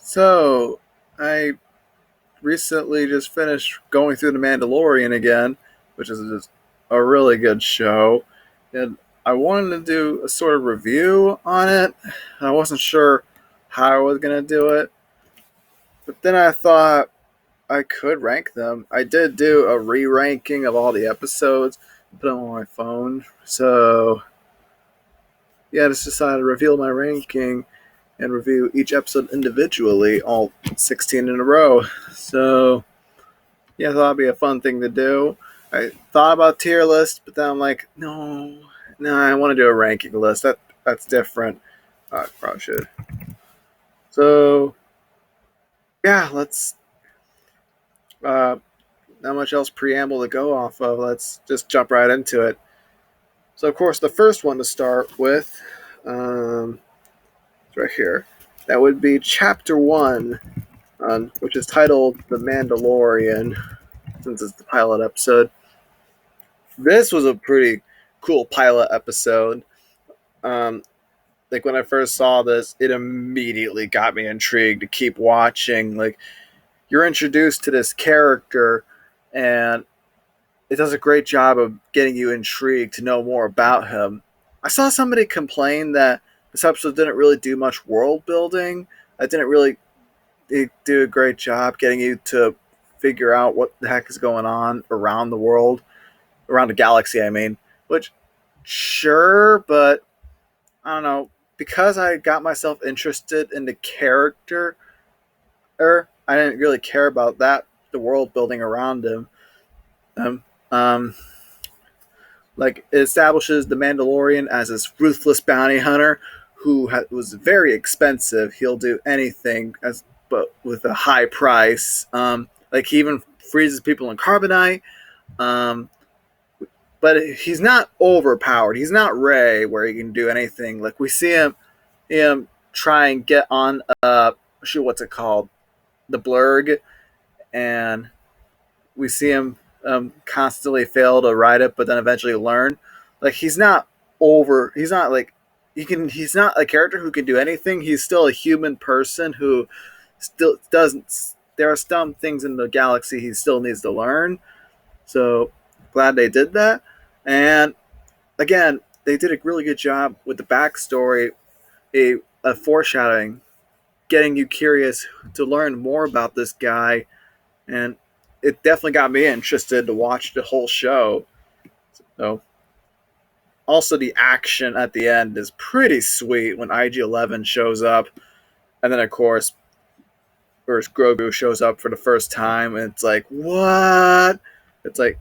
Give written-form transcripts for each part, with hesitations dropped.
So, I recently just finished going through The Mandalorian again, which is just a really good show. And I wanted to do a sort of review on it. I wasn't sure how I was going to do it, but then I thought I could rank them. I did do a re ranking of all the episodes, put them on my phone. So, yeah, I just decided to reveal my ranking and review each episode individually, all 16 in a row. So, yeah, I thought it'd be a fun thing to do. I thought about tier list, but then I'm like, no, I want to do a ranking list. That's different. I probably should. So, yeah, let's. Uh, Not much else preamble to go off of. Let's just jump right into it. So, of course, the first one to start with, it's right here. That would be Chapter 1, which is titled The Mandalorian, since it's the pilot episode. This was a pretty cool pilot episode. Um, like when I first saw this, it immediately got me intrigued to keep watching. Like you're introduced to this character, and it does a great job of getting you intrigued to know more about him. I saw somebody complain that this episode didn't really do much world building. I didn't really do a great job getting you to figure out what the heck is going on around the world, around the galaxy. I mean, which sure, but I don't know, because I got myself interested in the character, I didn't really care about that, the world building around him. Um, um, like it establishes the Mandalorian as this ruthless bounty hunter who was very expensive. He'll do anything, but with a high price. Like he even freezes people in carbonite. Um, but he's not overpowered. He's not Rey, where he can do anything. Like we see him try and get on what's it called, the blurg, and we see him constantly fail to ride it, but then eventually learn. Like he's not over. He's not like he can. He's not a character who can do anything. He's still a human person who still doesn't. There are some things in the galaxy he still needs to learn. So glad they did that. And again, they did a really good job with the backstory, a foreshadowing, getting you curious to learn more about this guy, and it definitely got me interested to watch the whole show. So, also the action at the end is pretty sweet when IG-11 shows up, and then of course, Grogu shows up for the first time, and it's like what? It's like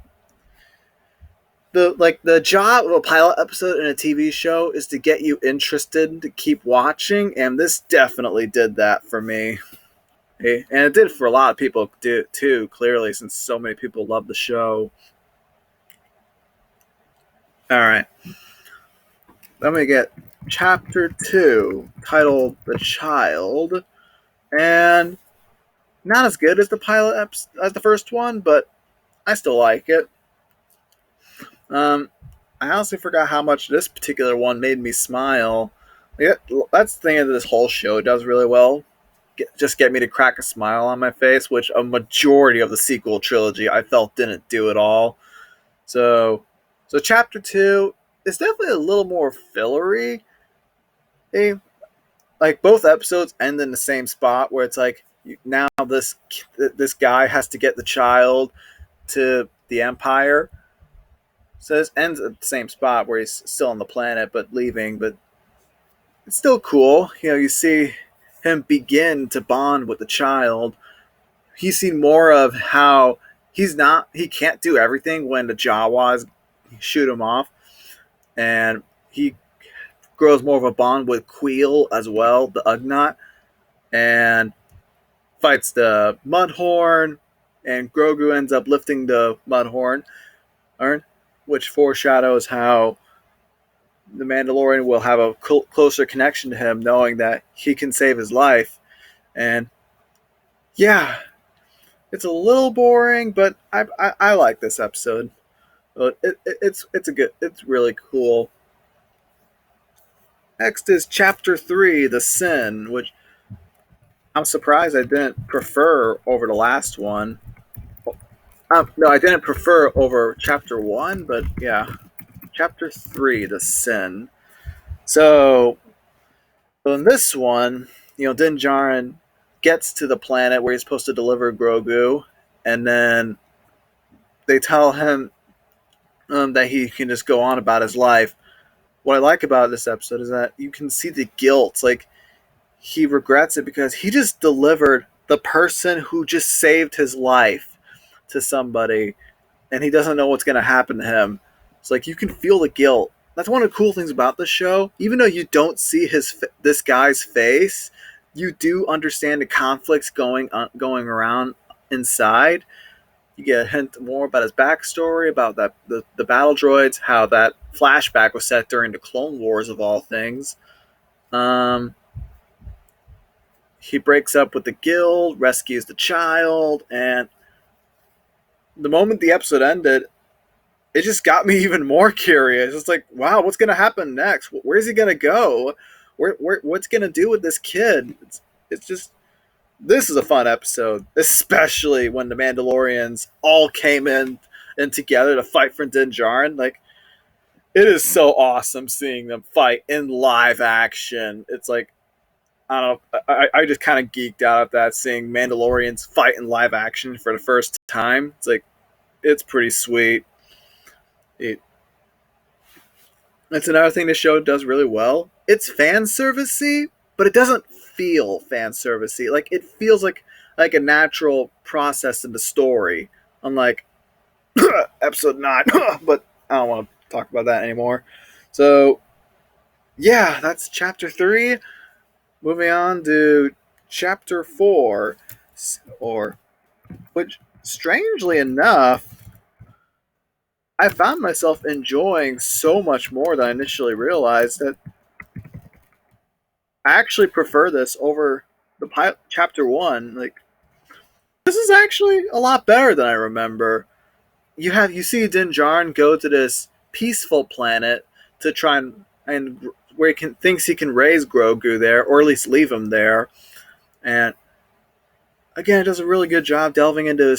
the job of a pilot episode in a TV show is to get you interested to keep watching, and this definitely did that for me. And it did for a lot of people too, clearly, since so many people love the show. All right. Then we get Chapter 2, titled The Child. And not as good as the as the first one, but I still like it. I honestly forgot how much this particular one made me smile. Yeah, that's the thing that this whole show does really well. Just get me to crack a smile on my face, which a majority of the sequel trilogy I felt didn't do at all. So Chapter 2 is definitely a little more fillery. Like both episodes end in the same spot where it's like now this guy has to get the child to the Empire. So this ends at the same spot where he's still on the planet but leaving, but it's still cool. You see him begin to bond with the child. He's seen more of how he can't do everything when the Jawas shoot him off, and he grows more of a bond with Queel as well, the Ugnaught, and fights the Mudhorn, and Grogu ends up lifting the Mudhorn, which foreshadows how the Mandalorian will have a closer connection to him, knowing that he can save his life. And yeah, it's a little boring, but I like this episode. It's really cool. Next is Chapter 3, The Sin, which I'm surprised I didn't prefer over the last one. No, I didn't prefer over chapter 1, but yeah, chapter 3, the sin. So, in this one, Din Djarin gets to the planet where he's supposed to deliver Grogu, and then they tell him that he can just go on about his life. What I like about this episode is that you can see the guilt. Like, he regrets it because he just delivered the person who just saved his life to somebody, and he doesn't know what's going to happen to him. It's like you can feel the guilt. That's one of the cool things about the show. Even though you don't see this guy's face, you do understand the conflicts going around inside. You get a hint more about his backstory, about the battle droids, how that flashback was set during the Clone Wars of all things. He breaks up with the guild, rescues the child, and the moment the episode ended, it just got me even more curious. It's like, wow, what's going to happen next? Where's he going to go? What's going to do with this kid? It's just, this is a fun episode, especially when the Mandalorians all came in and together to fight for Din Djarin. Like, it is so awesome seeing them fight in live action. It's like, I don't know, I just kind of geeked out at that, seeing Mandalorians fight in live action for the first time. It's like, it's pretty sweet. That's another thing the show does really well. It's fan servicey, but it doesn't feel fan servicey. Like, it feels like a natural process in the story. Unlike episode 9, but I don't want to talk about that anymore. So, yeah, that's chapter 3. Moving on to chapter 4, which, strangely enough, I found myself enjoying so much more than I initially realized. That I actually prefer this over the chapter 1. Like, this is actually a lot better than I remember. You see Din Djarin go to this peaceful planet to try and where thinks he can raise Grogu there, or at least leave him there. And again, it does a really good job delving into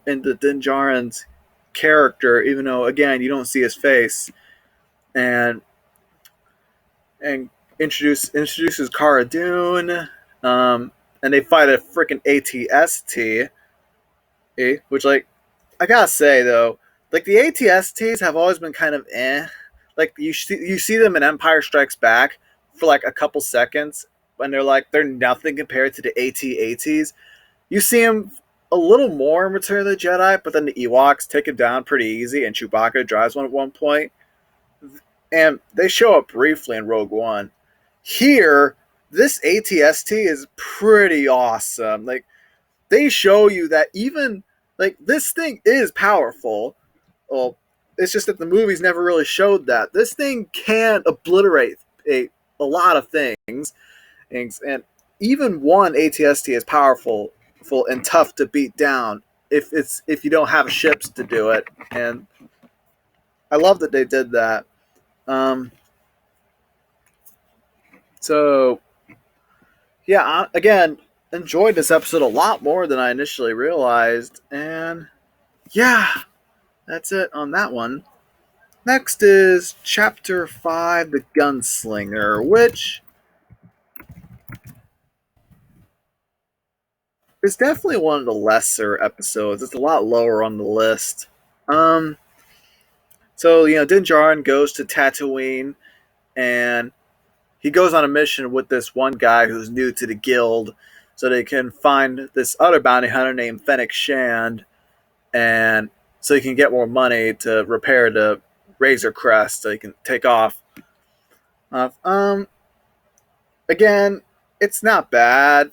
into Din Djarin's character, even though, again, you don't see his face, and introduces Cara Dune, and they fight a freaking ATST, which, like, I gotta say though, like, the ATSTs have always been kind of eh. Like, you see them in Empire Strikes Back for like a couple seconds, and they're nothing compared to the AT-ATs. You see them a little more in Return of the Jedi, but then the Ewoks take it down pretty easy, and Chewbacca drives one at one point. And they show up briefly in Rogue One. Here, this ATST is pretty awesome. Like, they show you that even, like, this thing is powerful. Well, it's just that the movies never really showed that. This thing can obliterate a lot of things, and even one ATST is powerful and tough to beat down if you don't have ships to do it. And I love that they did that. So, yeah, again, enjoyed this episode a lot more than I initially realized. And yeah, that's it on that one. Next is Chapter 5, The Gunslinger, which is definitely one of the lesser episodes. It's a lot lower on the list. So, Din Djarin goes to Tatooine, and he goes on a mission with this one guy who's new to the guild, so they can find this other bounty hunter named Fennec Shand, and so he can get more money to repair the Razor Crest so he can take off. Again, it's not bad.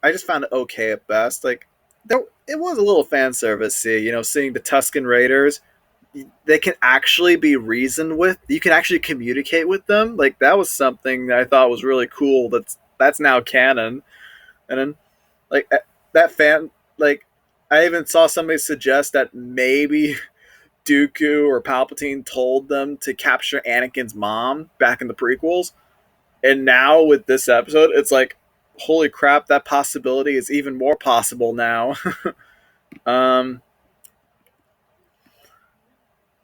I just found it okay at best. Like, it was a little fan servicey, seeing the Tusken Raiders. They can actually be reasoned with. You can actually communicate with them. Like, that was something that I thought was really cool. That's now canon. And then, like, that fan, like, I even saw somebody suggest that maybe Dooku or Palpatine told them to capture Anakin's mom back in the prequels. And now with this episode, it's like, holy crap, that possibility is even more possible now. um,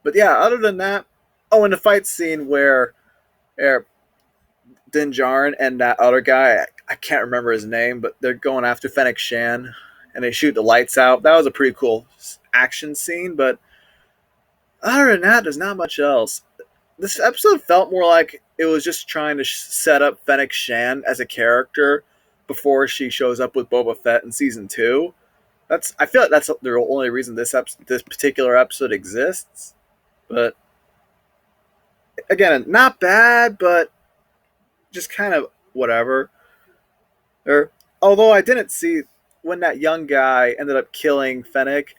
but yeah, other than that, oh, and the fight scene where Din Djarin and that other guy, I can't remember his name, but they're going after Fennec Shan and they shoot the lights out. That was a pretty cool action scene, but other than that, there's not much else. This episode felt more like it was just trying to set up Fennec Shan as a character before she shows up with Boba Fett in season 2. I feel like that's the only reason this particular episode exists. But again, not bad, but just kind of whatever. Although I didn't see when that young guy ended up killing Fennec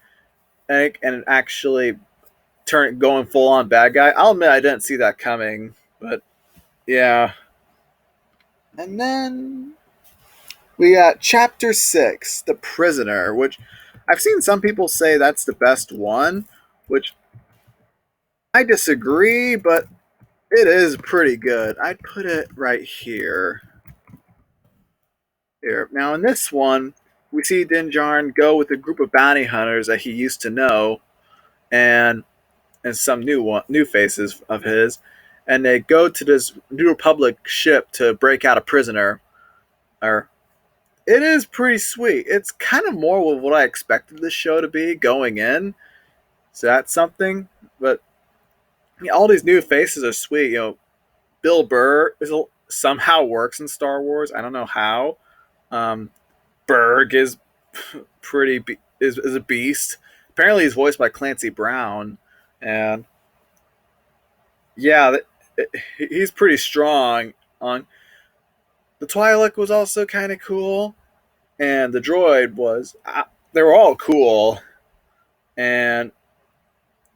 and actually going full on bad guy. I'll admit I didn't see that coming, but yeah. And then we got Chapter 6, The Prisoner, which I've seen some people say that's the best one, which I disagree, but it is pretty good. I'd put it right here. Here. Now, in this one, we see Din Djarin go with a group of bounty hunters that he used to know, and some new faces of his, and they go to this New Republic ship to break out a prisoner. It is pretty sweet. It's kind of more of what I expected this show to be going in, so that's something. But all these new faces are sweet. Bill Burr somehow works in Star Wars. I don't know how. Berg is is a beast. Apparently, he's voiced by Clancy Brown, and yeah, he's pretty strong. On the Twi'lek was also kind of cool, and the droid was. They were all cool, and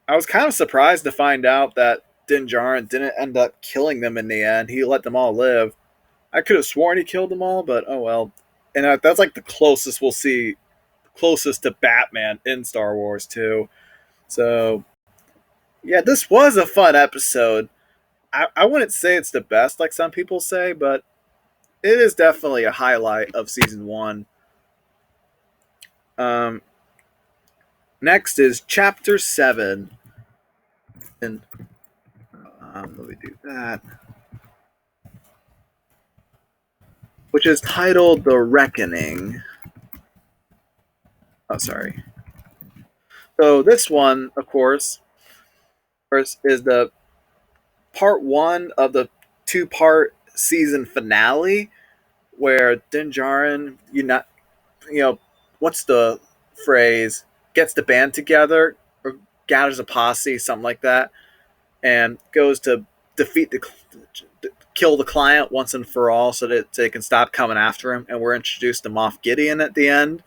I was kind of surprised to find out that Din Djarin didn't end up killing them in the end. He let them all live. I could have sworn he killed them all, but oh well. And that's like the closest we'll see, closest to Batman in Star Wars too. So yeah, this was a fun episode. I wouldn't say it's the best like some people say, but it is definitely a highlight of season 1. Next is Chapter 7. And let me do that. Which is titled The Reckoning. Oh, sorry. So this one, of course, is the part 1 of the 2-part season finale, where Din Djarin, what's the phrase? Gets the band together, or gathers a posse, something like that, and goes to kill the client once and for all, so that they can stop coming after him. And we're introduced to Moff Gideon at the end.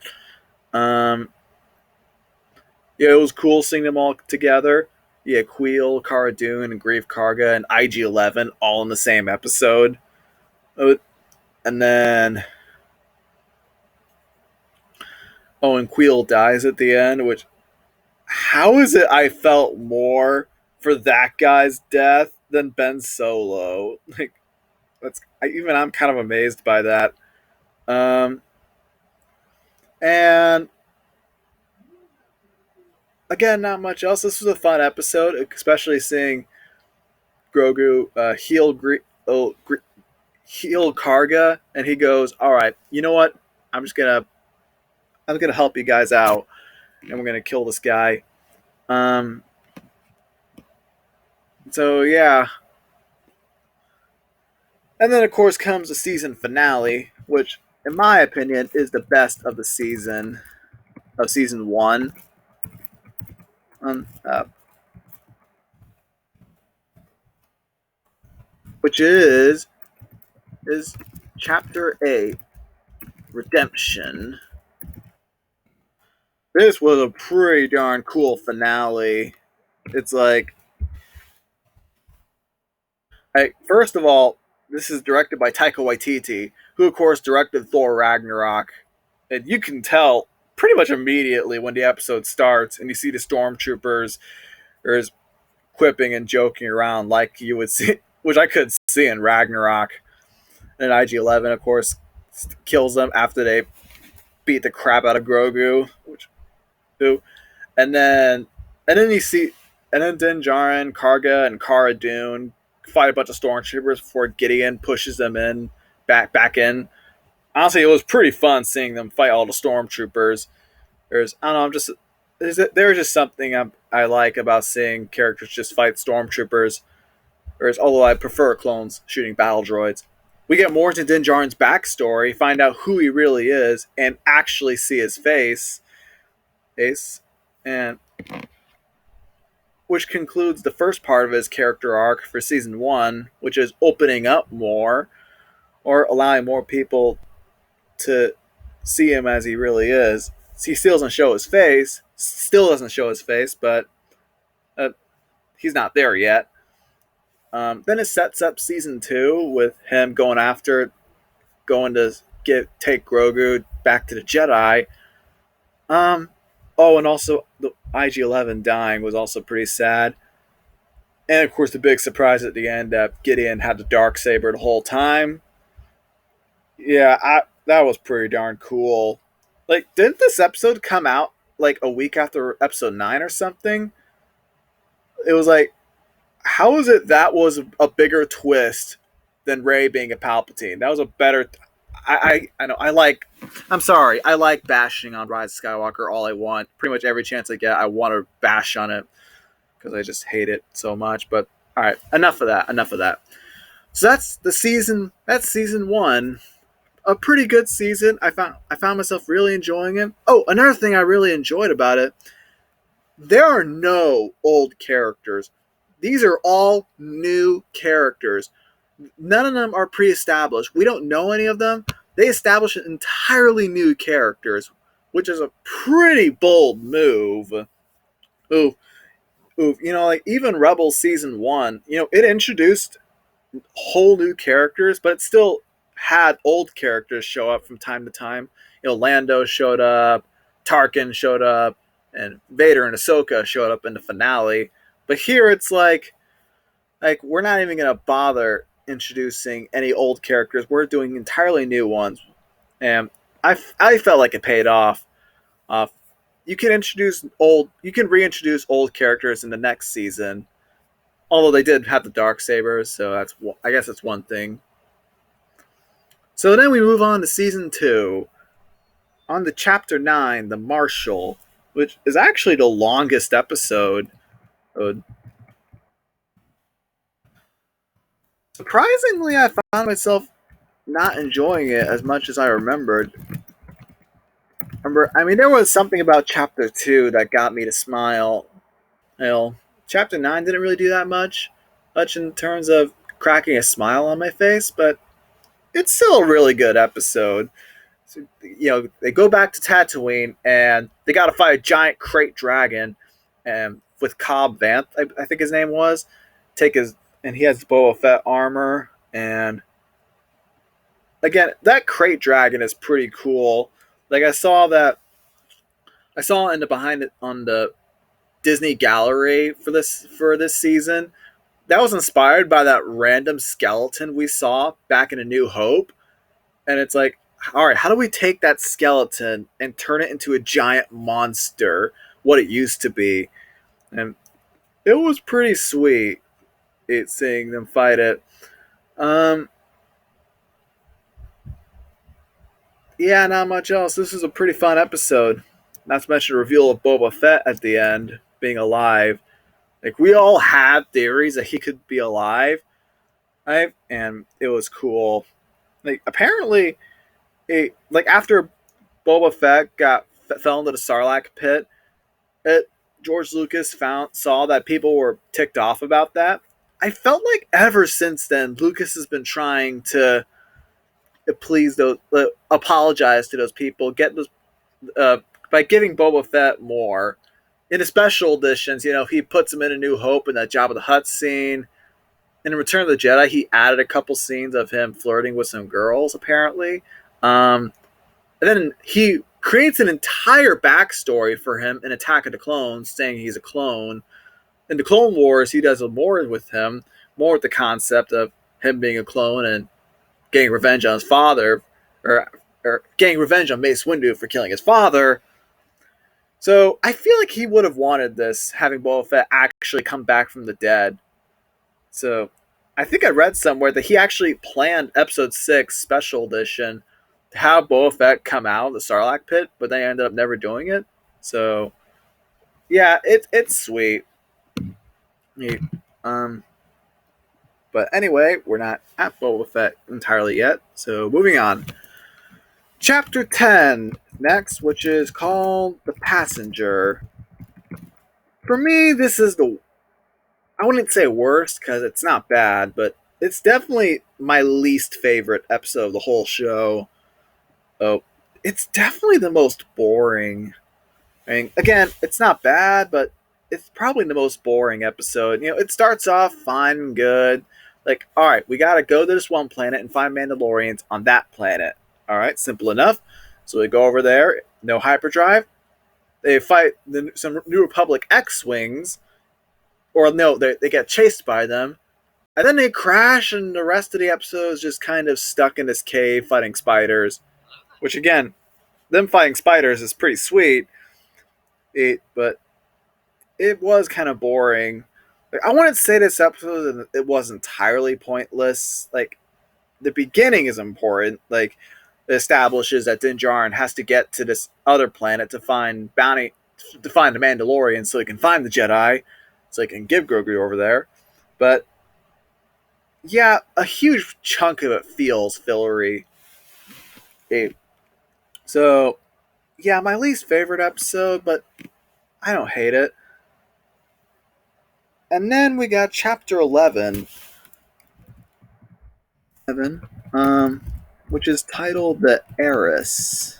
Yeah, it was cool seeing them all together. Yeah, Queel, Cara Dune, and Grief Karga, and IG-11 all in the same episode. And then and Queel dies at the end, which, how is it I felt more for that guy's death than Ben Solo? Like, I'm kind of amazed by that. And again, not much else. This was a fun episode, especially seeing Grogu heal Karga, and he goes, "All right, you know what? I'm gonna help you guys out, and we're gonna kill this guy." So yeah, and then of course comes the season finale, which, in my opinion, is the best of the season season 1. Which is Chapter 8, Redemption. This was a pretty darn cool finale. It's like, first of all, this is directed by Taika Waititi, who of course directed Thor Ragnarok. And you can tell pretty much immediately when the episode starts and you see the stormtroopers is quipping and joking around like you would see, which I could see in Ragnarok. And IG-11, of course, kills them after they beat the crap out of Grogu, and then and then you see and then Din Djarin, Karga, and Cara Dune fight a bunch of stormtroopers before Gideon pushes them in back in. Honestly, it was pretty fun seeing them fight all the stormtroopers. I don't know, there's just something I like about seeing characters just fight stormtroopers. Although I prefer clones shooting battle droids. We get more into Din Djarin's backstory, find out who he really is, and actually see his face, and which concludes the first part of his character arc for season 1, which is opening up more, or allowing more people to see him as he really is. He still doesn't show his face, but he's not there yet. Then it sets up season 2 with him going to take Grogu back to the Jedi. And also the IG-11 dying was also pretty sad. And of course, the big surprise at the end that Gideon had the Darksaber the whole time. Yeah, that was pretty darn cool. Like, didn't this episode come out like a week after episode 9 or something? It was like, how is it that was a bigger twist than Rey being a Palpatine? That was a better. I know. I'm sorry. I like bashing on Rise of Skywalker all I want. Pretty much every chance I get, I want to bash on it because I just hate it so much. But all right, enough of that. So that's the season. That's season 1. A pretty good season. I found myself really enjoying it. Oh, another thing I really enjoyed about it. There are no old characters. These are all new characters. None of them are pre-established. We don't know any of them. They establish entirely new characters, which is a pretty bold move. Ooh. Like even Rebels season 1, it introduced whole new characters, but it still had old characters show up from time to time. Lando showed up, Tarkin showed up, and Vader and Ahsoka showed up in the finale. But here it's like we're not even going to bother introducing any old characters. We're doing entirely new ones. And I felt like it paid off. You can reintroduce old characters in the next season. Although they did have the Darksabers, so I guess that's one thing. So then we move on to season 2. On to chapter 9, The Marshal, which is actually the longest episode. Surprisingly, I found myself not enjoying it as much as I remembered. There was something about chapter 2 that got me to smile. Chapter 9 didn't really do that much in terms of cracking a smile on my face, but it's still a really good episode. So, they go back to Tatooine and they got to fight a giant crate dragon, and with Cobb Vanth, I think his name was, and he has Boba Fett armor, and again, that crate dragon is pretty cool. Like I saw in the behind it on the Disney gallery for this season. That was inspired by that random skeleton we saw back in A New Hope, and it's like, all right, how do we take that skeleton and turn it into a giant monster, what it used to be? And it was pretty sweet. Seeing them fight it. Yeah, not much else. This is a pretty fun episode. Not to mention the reveal of Boba Fett at the end, being alive. Like, we all had theories that he could be alive, right? And it was cool. Like, apparently, after Boba Fett fell into the Sarlacc pit, George Lucas saw that people were ticked off about that. I felt like ever since then, Lucas has been trying to apologize to those people, by giving Boba Fett more. In the special editions, he puts him in A New Hope in that Jabba the Hutt scene. In Return of the Jedi, he added a couple scenes of him flirting with some girls, apparently. And then he creates an entire backstory for him in Attack of the Clones, saying he's a clone. In the Clone Wars, he does more with the concept of him being a clone and getting revenge on his father, or getting revenge on Mace Windu for killing his father. So I feel like he would have wanted this, having Boba Fett actually come back from the dead. So I think I read somewhere that he actually planned Episode 6 Special Edition to have Boba Fett come out of the Sarlacc pit, but they ended up never doing it. So yeah, it's sweet. Yeah. But anyway, we're not at Boba Fett entirely yet. So moving on. Chapter 10 next, which is called The Passenger. For me, this is I wouldn't say worst because it's not bad, but it's definitely my least favorite episode of the whole show. Oh, it's definitely the most boring. I mean, again, it's not bad, but it's probably the most boring episode. You know, it starts off fine and good. Like, all right, we got to go to this one planet and find Mandalorians on that planet. All right, simple enough. So we go over there, no hyperdrive. They fight some New Republic X-Wings, or no, they get chased by them. And then they crash, and the rest of the episode is just kind of stuck in this cave fighting spiders. Which, again, them fighting spiders is pretty sweet. But it was kind of boring. Like, I wouldn't say this episode it was entirely pointless. Like, the beginning is important. Like, it establishes that Din Djarin has to get to this other planet to find the Mandalorian so he can find the Jedi, so he can give Grogu over there. But yeah, a huge chunk of it feels fillery. So yeah, my least favorite episode, but I don't hate it. And then we got chapter 11, which is titled The Heiress.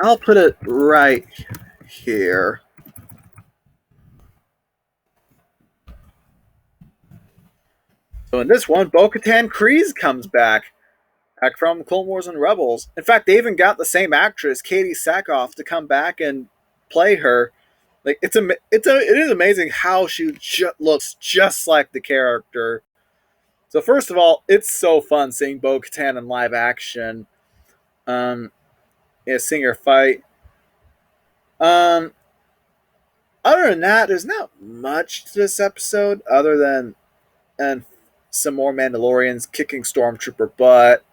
I'll put it right here. So in this one, Bo-Katan Kryze comes back from Clone Wars and Rebels. In fact, they even got the same actress, Katie Sackhoff, to come back and play her. Like, it is amazing how she looks just like the character. So first of all, it's so fun seeing Bo-Katan in live action. Seeing her fight. Other than that, there's not much to this episode other than some more Mandalorians kicking Stormtrooper butt.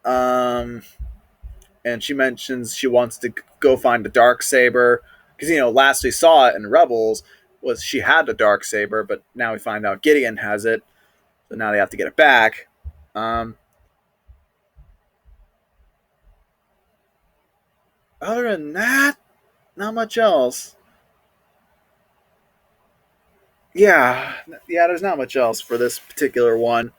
And she mentions she wants to go find the Darksaber because, you know, last we saw it in Rebels was she had the Darksaber, but now we find out Gideon has it, so now they have to get it back. Other than that, not much else. Yeah, there's not much else for this particular one.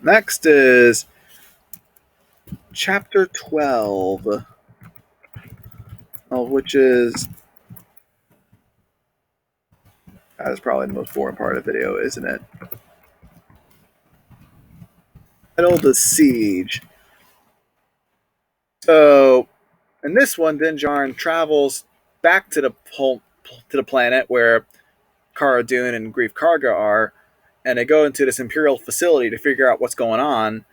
Next is chapter 12, which is that is probably the most boring part of the video, isn't it? Titled The Siege. So, in this one, Din Djarin travels back to the planet where Cara Dune and Greef Karga are, and they go into this Imperial facility to figure out what's going on.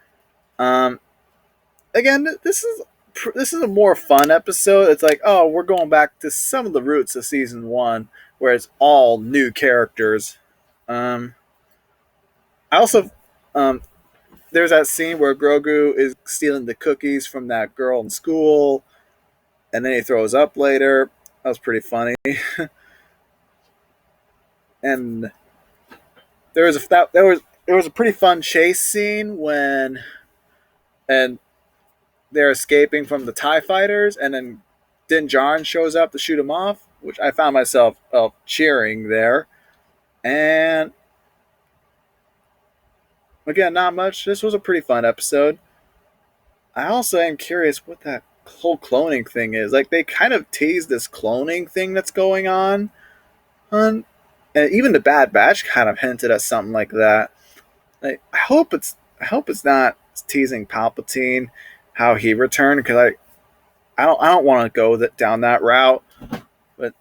Again, this is a more fun episode. It's like, oh, we're going back to some of the roots of season 1, where it's all new characters. I also there's that scene where Grogu is stealing the cookies from that girl in school, and then he throws up later. That was pretty funny. And there was a pretty fun chase scene when they're escaping from the TIE fighters, and then Din Djarin shows up to shoot him off, which I found myself cheering there. And again, not much. This was a pretty fun episode. I also am curious what that whole cloning thing is. Like, they kind of tease this cloning thing that's going on. And even the Bad Batch kind of hinted at something like that. Like, I hope it's not teasing Palpatine, how he returned, because I don't want to go down that route. But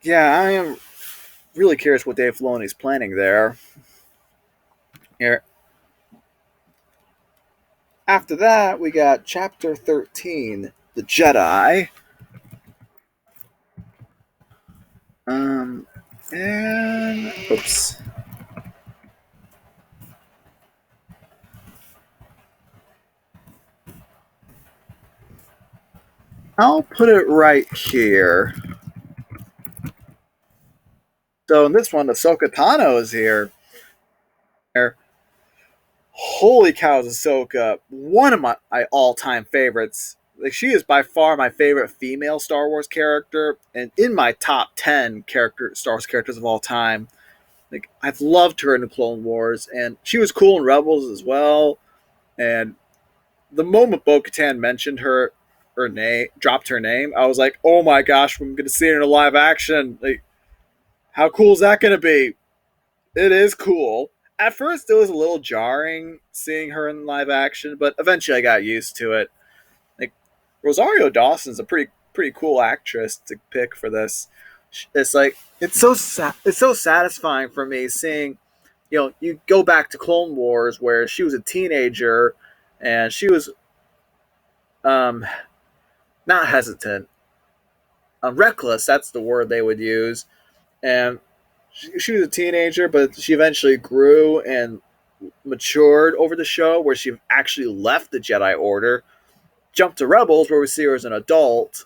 Yeah, I am really curious what Dave Filoni's planning there. Here, after that, we got Chapter 13, The Jedi. Um, and oops. I'll put it right here. So in this one, Ahsoka Tano is here. Holy cow, is Ahsoka one of my all-time favorites. Like, she is by far my favorite female Star Wars character, and in my top 10 Star Wars characters of all time. Like, I've loved her in the Clone Wars, and she was cool in Rebels as well. And the moment Bo-Katan mentioned her name, dropped her name, I was like, oh my gosh, I'm gonna see her in a live action. Like, how cool is that gonna be? It is cool. At first, it was a little jarring seeing her in live action, but eventually I got used to it. Like, Rosario Dawson's a pretty cool actress to pick for this. It's like it's so satisfying for me seeing, you go back to Clone Wars where she was a teenager and she was um not hesitant, reckless. That's the word they would use, and she was a teenager, but she eventually grew and matured over the show, where she actually left the Jedi Order, jumped to Rebels, where we see her as an adult,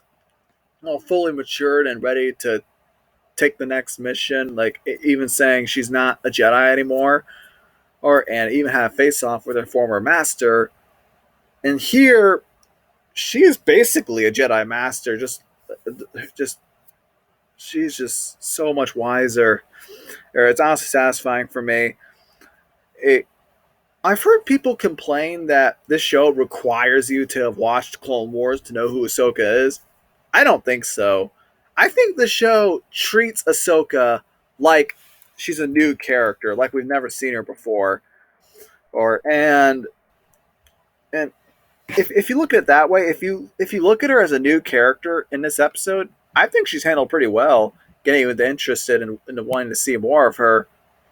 all fully matured and ready to take the next mission. Like, even saying she's not a Jedi anymore, and even had a face off with her former master. And here, she is basically a Jedi master. Just she's just so much wiser. It's honestly satisfying for me. It, I've heard people complain that this show requires you to have watched Clone Wars to know who Ahsoka is. I don't think so. I think the show treats Ahsoka like she's a new character, like we've never seen her before. Or and if you look at it that way, if you look at her as a new character in this episode, I think she's handled pretty well, getting you interested in wanting to see more of her.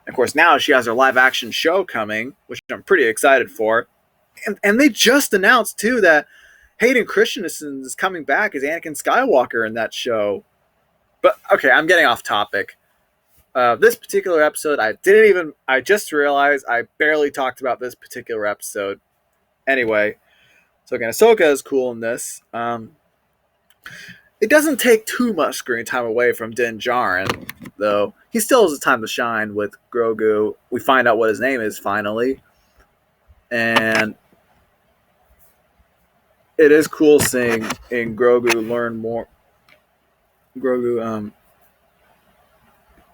Of course, now she has her live action show coming, which I'm pretty excited for. And they just announced too that Hayden Christensen is coming back as Anakin Skywalker in that show. But okay, I'm getting off topic. This particular episode, I just realized I barely talked about this particular episode. Anyway, so again, Ahsoka is cool in this. It doesn't take too much screen time away from Din Djarin, though. He still has a time to shine with Grogu. We find out what his name is finally. And it is cool seeing Grogu learn more. Grogu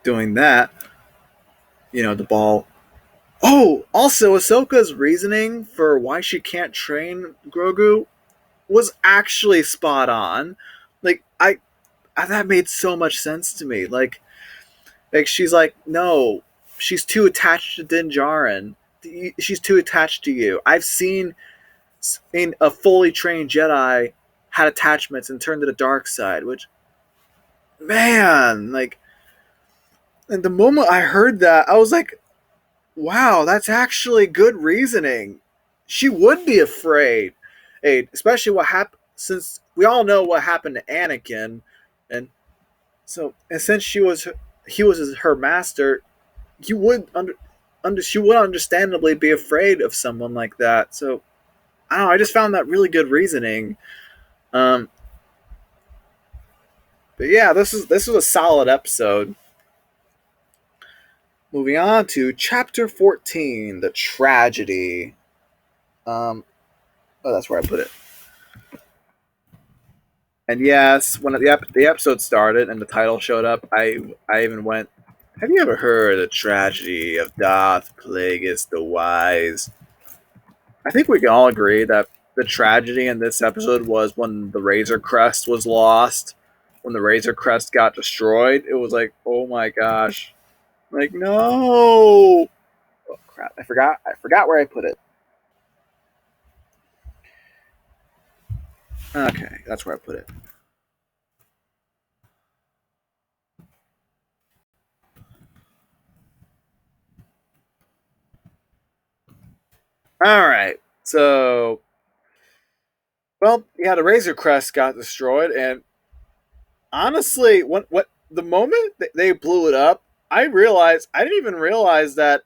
doing that. The ball. Oh, also, Ahsoka's reasoning for why she can't train Grogu was actually spot on. Like, that made so much sense to me. Like she's like, no, she's too attached to Din Djarin. She's too attached to you. I've seen in a fully trained Jedi had attachments and turned to the dark side, which, man, like, and the moment I heard that, I was like, wow, that's actually good reasoning. She would be afraid, especially what happened, since we all know what happened to Anakin, and since he was her master, you would she would understandably be afraid of someone like that. So I don't know. I just found that really good reasoning. Um, but yeah, this was a solid episode. Moving on to chapter 14, the tragedy. Um, oh, that's where I put it. And yes, when the episode started and the title showed up, I even went, "Have you ever heard the tragedy of Darth Plagueis the Wise?" I think we can all agree that the tragedy in this episode was when the Razor Crest was lost. When the Razor Crest got destroyed, it was like, oh my gosh. Like, no. Oh crap. I forgot where I put it. Okay, that's where I put it. All right. So, well, yeah, the Razor Crest got destroyed, and honestly, what the moment they blew it up, I realized I didn't even realize that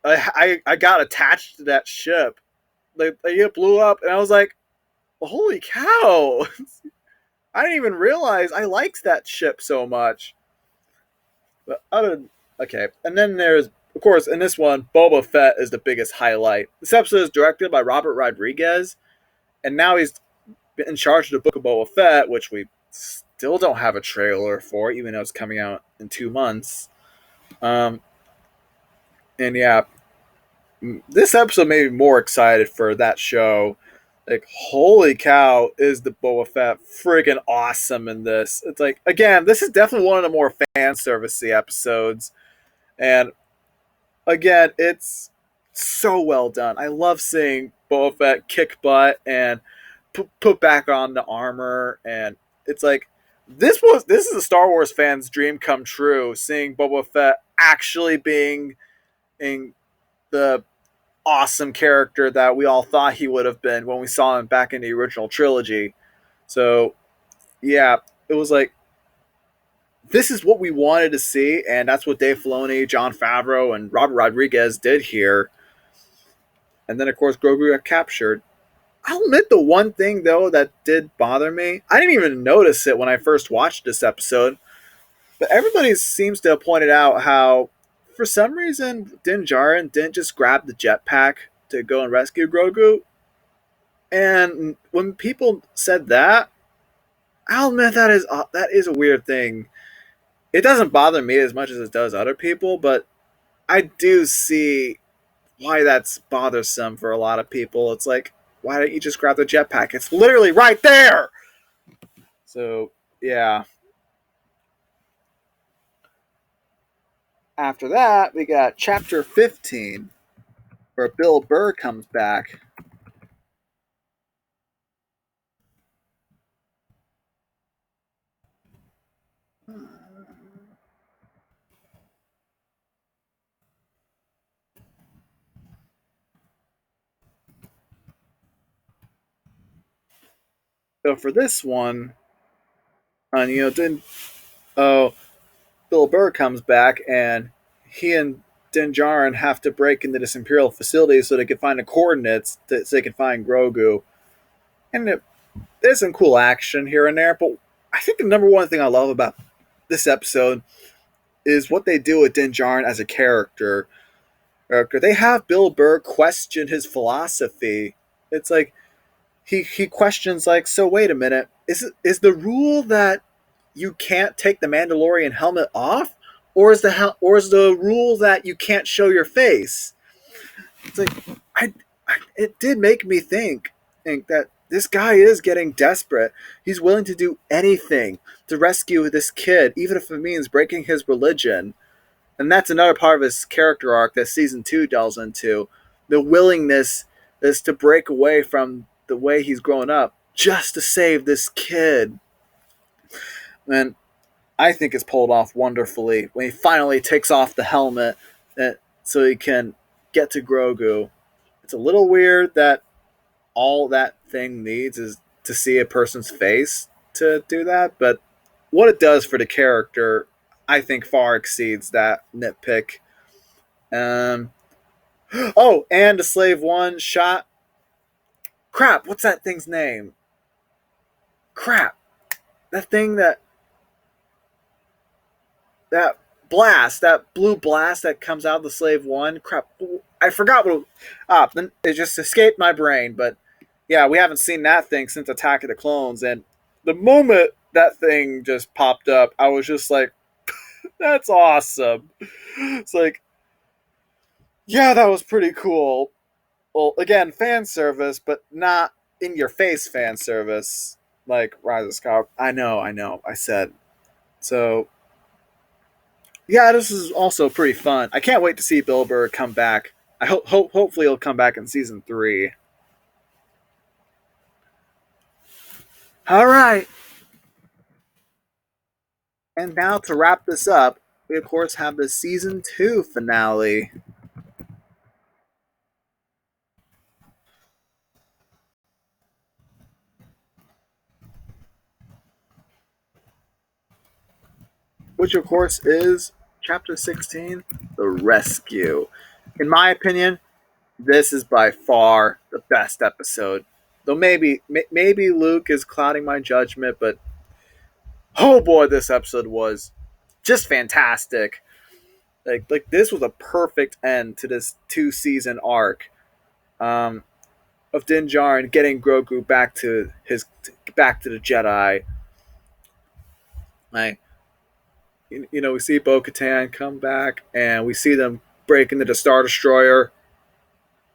I got attached to that ship. Like it blew up, and I was like, well, "Holy cow!" I didn't even realize I liked that ship so much. But okay, and then there's of course in this one, Boba Fett is the biggest highlight. This episode is directed by Robert Rodriguez, and now he's in charge of the Book of Boba Fett, which we still don't have a trailer for, even though it's coming out in 2 months. Um, and yeah, this episode made me more excited for that show. Like, holy cow, is the Boba Fett freaking awesome in this? It's like, again, this is definitely one of the more fan servicey episodes. And again, it's so well done. I love seeing Boba Fett kick butt and put back on the armor, and it's like this is a Star Wars fan's dream come true. Seeing Boba Fett actually being in the awesome character that we all thought he would have been when we saw him back in the original trilogy. So yeah, it was like this is what we wanted to see, and that's what Dave Filoni, Jon Favreau, and Robert Rodriguez did here. And then, of course, Grogu got captured. I'll admit the one thing, though, that did bother me. I didn't even notice it when I first watched this episode, but everybody seems to have pointed out how, for some reason, Din Djarin didn't just grab the jetpack to go and rescue Grogu. And when people said that, I'll admit that is a weird thing. It doesn't bother me as much as it does other people, but I do see why that's bothersome for a lot of people. It's like, why don't you just grab the jetpack? It's literally right there. So yeah. After that, we got chapter 15, where Bill Burr comes back. So for this one, didn't oh Bill Burr comes back and he and Din Djarin have to break into this Imperial facility so they can find the coordinates so they can find Grogu. And there's some cool action here and there, but I think the number one thing I love about this episode is what they do with Din Djarin as a character. They have Bill Burr question his philosophy. It's like he questions like, so wait a minute, is the rule that you can't take the Mandalorian helmet off, or is the rule that you can't show your face? It's like it did make me think that this guy is getting desperate. He's willing to do anything to rescue this kid, even if it means breaking his religion. And that's another part of his character arc that season 2 delves into. The willingness is to break away from the way he's grown up just to save this kid. And I think it's pulled off wonderfully when he finally takes off the helmet so he can get to Grogu. It's a little weird that all that thing needs is to see a person's face to do that, but what it does for the character, I think, far exceeds that nitpick. Um, oh, and the Slave One shot. Crap, what's that thing's name? Crap, that thing that blast, that blue blast that comes out of the Slave One. Crap, I forgot what. Then it just escaped my brain. But yeah, we haven't seen that thing since Attack of the Clones, and the moment that thing just popped up, I was just like, "That's awesome!" It's like, yeah, that was pretty cool. Well, again, fan service, but not in your face fan service like Rise of Skywalker. I know. I said so. Yeah, this is also pretty fun. I can't wait to see Bill Burr come back. I hopefully he'll come back in season 3. All right, and now to wrap this up, we of course have the season 2 finale. which of course is Chapter 16, The Rescue. In my opinion, this is by far the best episode. Though maybe Luke is clouding my judgment, but oh boy, this episode was just fantastic. Like this was a perfect end to this 2 season arc um, of Din Djarin getting Grogu back to the Jedi. Like we see Bo-Katan come back, and we see them break into the Star Destroyer.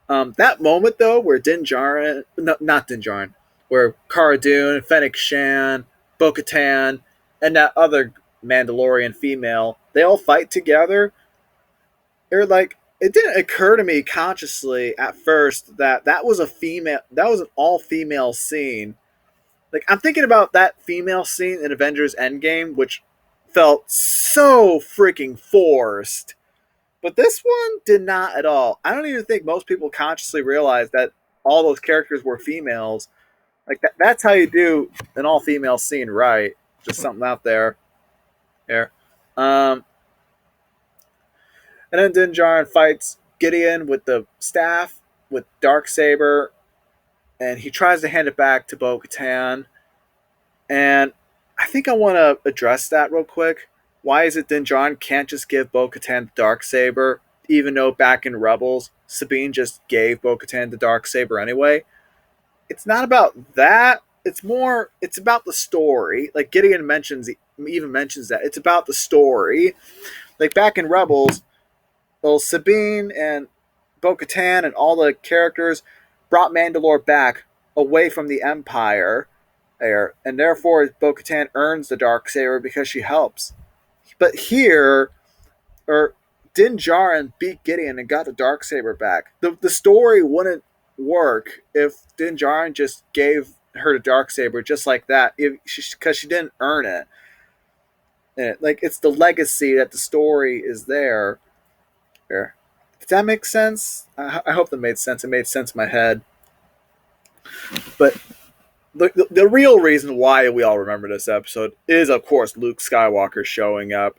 That moment though, where Din Djarin, no, not Din Djarin, where Cara Dune, Fennec Shan, Bo-Katan, and that other Mandalorian female, they all fight together. They're like, it didn't occur to me consciously at first that that was an all female scene. Like, I'm thinking about that female scene in Avengers Endgame, which felt so freaking forced. But this one did not at all. I don't even think most people consciously realize that all those characters were females. Like, that's how you do an all female scene, right? Just something out there. Here. And then Din Djarin fights Gideon with the staff, with Darksaber, and he tries to hand it back to Bo-Katan. And I think I want to address that real quick. Why is it Din Djarin can't just give Bo-Katan the Darksaber, even though back in Rebels, Sabine just gave Bo-Katan the Darksaber anyway? It's not about that. It's about the story. Like Gideon even mentions that. It's about the story. Like back in Rebels, well, Sabine and Bo-Katan and all the characters brought Mandalore back away from the Empire there, and therefore Bo-Katan earns the Darksaber because she helps. But here, Din Djarin beat Gideon and got the Darksaber back. The story wouldn't work if Din Djarin just gave her the Darksaber just like that, because she didn't earn it. Like, it's the legacy that the story is there. Did that make sense? I hope that made sense. It made sense in my head. But the real reason why we all remember this episode is, of course, Luke Skywalker showing up.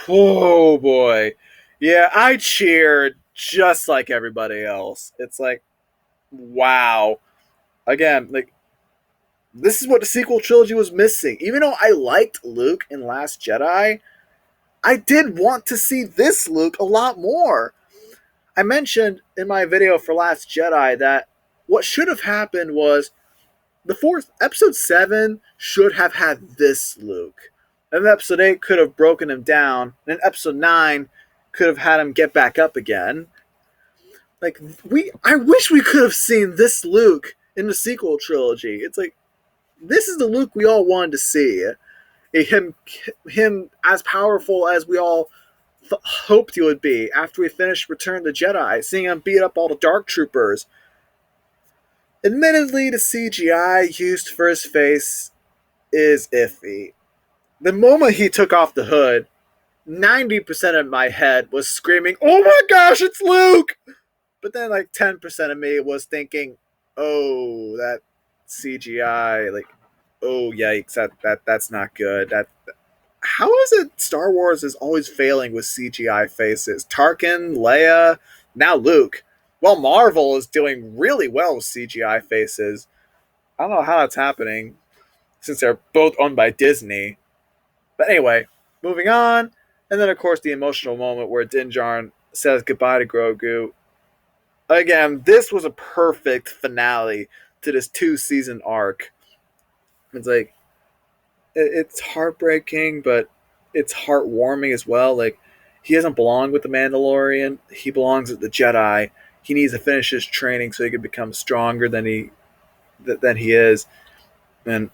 Oh boy. Yeah, I cheered just like everybody else. It's like, wow. Again, like, this is what the sequel trilogy was missing. Even though I liked Luke in Last Jedi, I did want to see this Luke a lot more. I mentioned in my video for Last Jedi that what should have happened was episode 7 should have had this Luke. And episode 8 could have broken him down. And then episode 9 could have had him get back up again. Like, I wish we could have seen this Luke in the sequel trilogy. It's like, this is the Luke we all wanted to see. Him as powerful as we all hoped he would be after we finished Return of the Jedi, seeing him beat up all the Dark Troopers. Admittedly, the CGI used for his face is iffy. The moment he took off the hood, 90% of my head was screaming, "Oh my gosh, it's Luke!" But then like 10% of me was thinking, "Oh, that CGI, like, oh yikes, that's not good." How is it Star Wars is always failing with CGI faces? Tarkin, Leia, now Luke. Well, Marvel is doing really well with CGI faces. I don't know how that's happening, since they're both owned by Disney. But anyway, moving on. And then, of course, the emotional moment where Din Djarin says goodbye to Grogu. Again, this was a perfect finale to this 2-season arc. It's like, it's heartbreaking, but it's heartwarming as well. Like, he doesn't belong with the Mandalorian. He belongs with the Jedi. He needs to finish his training so he can become stronger than he is. And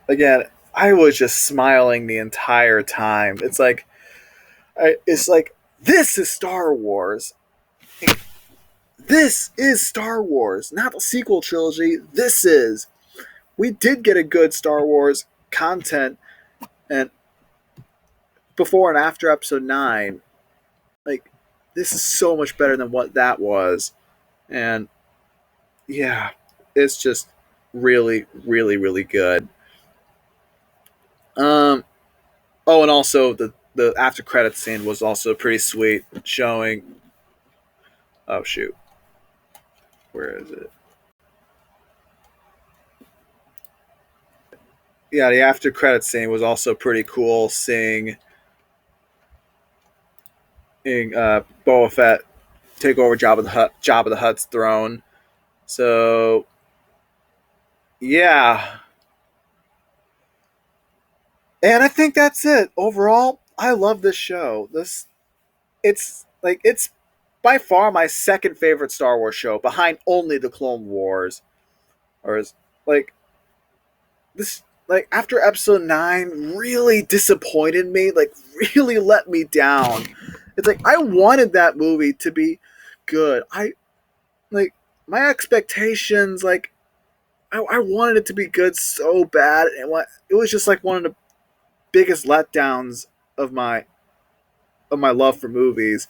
again, I was just smiling the entire time. It's like this is Star Wars. This is Star Wars, not the sequel trilogy. This is. We did get a good Star Wars content, and before and after episode 9, like, this is so much better than what that was. And yeah, it's just really, really, really good. Oh, and also the after credits scene was also pretty sweet, showing. Oh shoot, where is it? Yeah, the after credits scene was also pretty cool. Seeing Boba Fett take over Jabba the Hutt's throne. So yeah, and I think that's it. Overall, I love this show. It's by far my second favorite Star Wars show, behind only the Clone Wars. Or is like this like after episode 9 really disappointed me, like really let me down. It's like I wanted that movie to be good. I like my expectations, like I wanted it to be good so bad, and it was just like one of the biggest letdowns of my love for movies.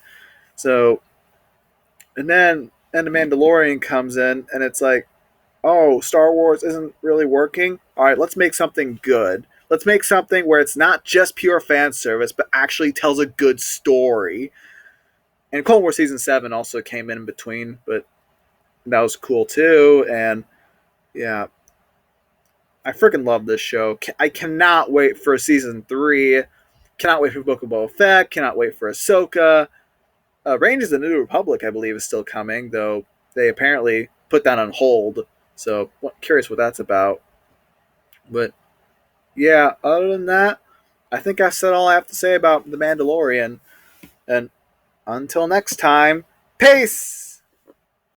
So and the Mandalorian comes in, and it's like, oh, Star Wars isn't really working. All right, let's make something good. Let's make something where it's not just pure fan service, but actually tells a good story. And Clone Wars season 7 also came in between, but that was cool too. And yeah, I freaking love this show. I cannot wait for season 3. Cannot wait for Book of Boba Fett. Cannot wait for Ahsoka. Rangers of the New Republic, I believe, is still coming, though they apparently put that on hold. So, curious what that's about. But yeah, other than that, I think I said all I have to say about The Mandalorian. And until next time, peace!